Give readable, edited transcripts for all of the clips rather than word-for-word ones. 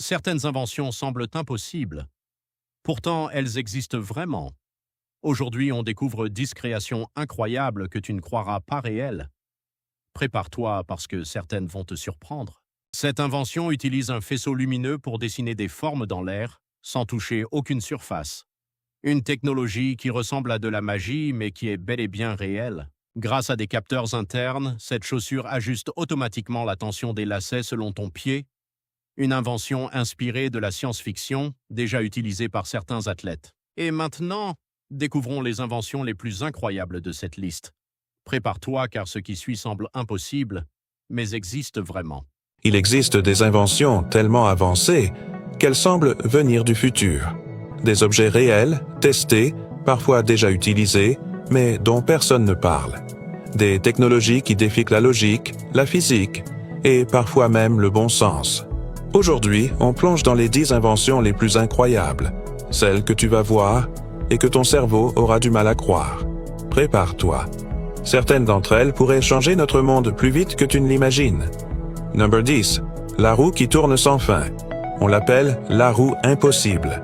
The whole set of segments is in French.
Certaines inventions semblent impossibles. Pourtant, elles existent vraiment. Aujourd'hui, on découvre 10 créations incroyables que tu ne croiras pas réelles. Prépare-toi parce que certaines vont te surprendre. Cette invention utilise un faisceau lumineux pour dessiner des formes dans l'air, sans toucher aucune surface. Une technologie qui ressemble à de la magie, mais qui est bel et bien réelle. Grâce à des capteurs internes, cette chaussure ajuste automatiquement la tension des lacets selon ton pied. Une invention inspirée de la science-fiction, déjà utilisée par certains athlètes. Et maintenant, découvrons les inventions les plus incroyables de cette liste. Prépare-toi car ce qui suit semble impossible, mais existe vraiment. Il existe des inventions tellement avancées qu'elles semblent venir du futur. Des objets réels, testés, parfois déjà utilisés, mais dont personne ne parle. Des technologies qui défient la logique, la physique et parfois même le bon sens. Aujourd'hui, on plonge dans les 10 inventions les plus incroyables, celles que tu vas voir et que ton cerveau aura du mal à croire. Prépare-toi. Certaines d'entre elles pourraient changer notre monde plus vite que tu ne l'imagines. Number 10. La roue qui tourne sans fin. On l'appelle la roue impossible.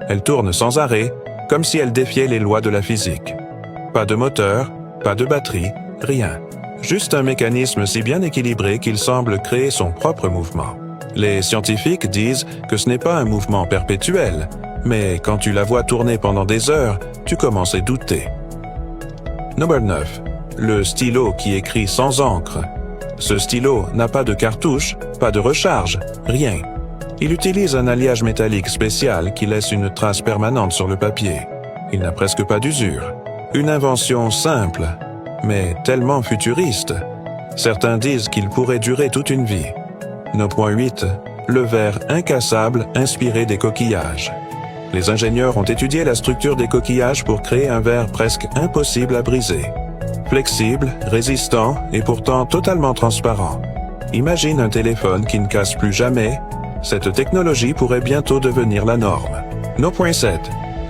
Elle tourne sans arrêt, comme si elle défiait les lois de la physique. Pas de moteur, pas de batterie, rien. Juste un mécanisme si bien équilibré qu'il semble créer son propre mouvement. Les scientifiques disent que ce n'est pas un mouvement perpétuel, mais quand tu la vois tourner pendant des heures, tu commences à douter. Number 9. Le stylo qui écrit sans encre. Ce stylo n'a pas de cartouche, pas de recharge, rien. Il utilise un alliage métallique spécial qui laisse une trace permanente sur le papier. Il n'a presque pas d'usure. Une invention simple, mais tellement futuriste. Certains disent qu'il pourrait durer toute une vie. 9.8. Le verre incassable inspiré des coquillages. Les ingénieurs ont étudié la structure des coquillages pour créer un verre presque impossible à briser. Flexible, résistant et pourtant totalement transparent. Imagine un téléphone qui ne casse plus jamais. Cette technologie pourrait bientôt devenir la norme. 9.7.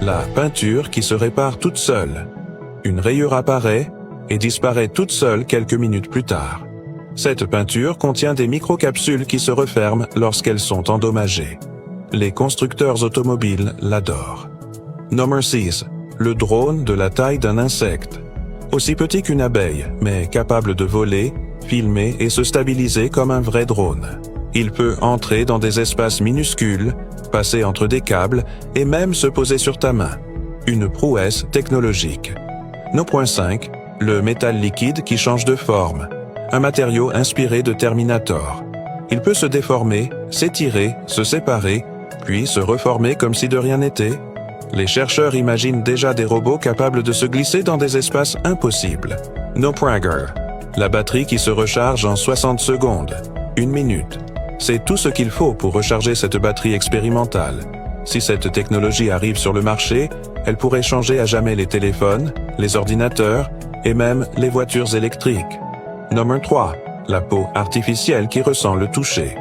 La peinture qui se répare toute seule. Une rayure apparaît et disparaît toute seule quelques minutes plus tard. Cette peinture contient des microcapsules qui se referment lorsqu'elles sont endommagées. Les constructeurs automobiles l'adorent. Number 6. Le drone de la taille d'un insecte. Aussi petit qu'une abeille, mais capable de voler, filmer et se stabiliser comme un vrai drone. Il peut entrer dans des espaces minuscules, passer entre des câbles et même se poser sur ta main. Une prouesse technologique. 9.5. Le métal liquide qui change de forme. Un matériau inspiré de Terminator. Il peut se déformer, s'étirer, se séparer, puis se reformer comme si de rien n'était. Les chercheurs imaginent déjà des robots capables de se glisser dans des espaces impossibles. Noprager. La batterie qui se recharge en 60 secondes. 1 minute. C'est tout ce qu'il faut pour recharger cette batterie expérimentale. Si cette technologie arrive sur le marché, elle pourrait changer à jamais les téléphones, les ordinateurs et même les voitures électriques. Number 3. La peau artificielle qui ressent le toucher.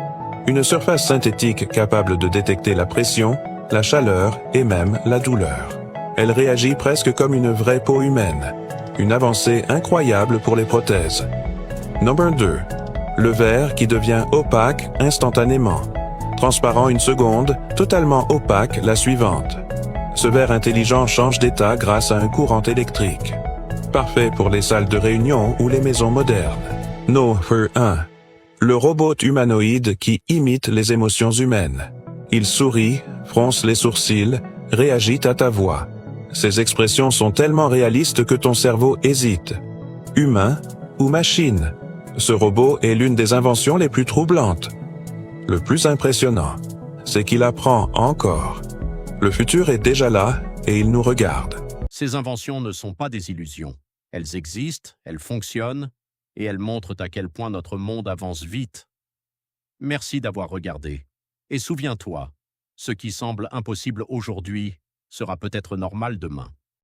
Une surface synthétique capable de détecter la pression, la chaleur et même la douleur. Elle réagit presque comme une vraie peau humaine. Une avancée incroyable pour les prothèses. Number 2. Le verre qui devient opaque instantanément. Transparent une seconde, totalement opaque la suivante. Ce verre intelligent change d'état grâce à un courant électrique. Parfait pour les salles de réunion ou les maisons modernes. Number 1. Le robot humanoïde qui imite les émotions humaines. Il sourit, fronce les sourcils, réagit à ta voix. Ces expressions sont tellement réalistes que ton cerveau hésite. Humain ou machine? Ce robot est l'une des inventions les plus troublantes. Le plus impressionnant, c'est qu'il apprend encore. Le futur est déjà là et il nous regarde. Ces inventions ne sont pas des illusions. Elles existent, elles fonctionnent, et elles montrent à quel point notre monde avance vite. Merci d'avoir regardé. Et souviens-toi, ce qui semble impossible aujourd'hui sera peut-être normal demain.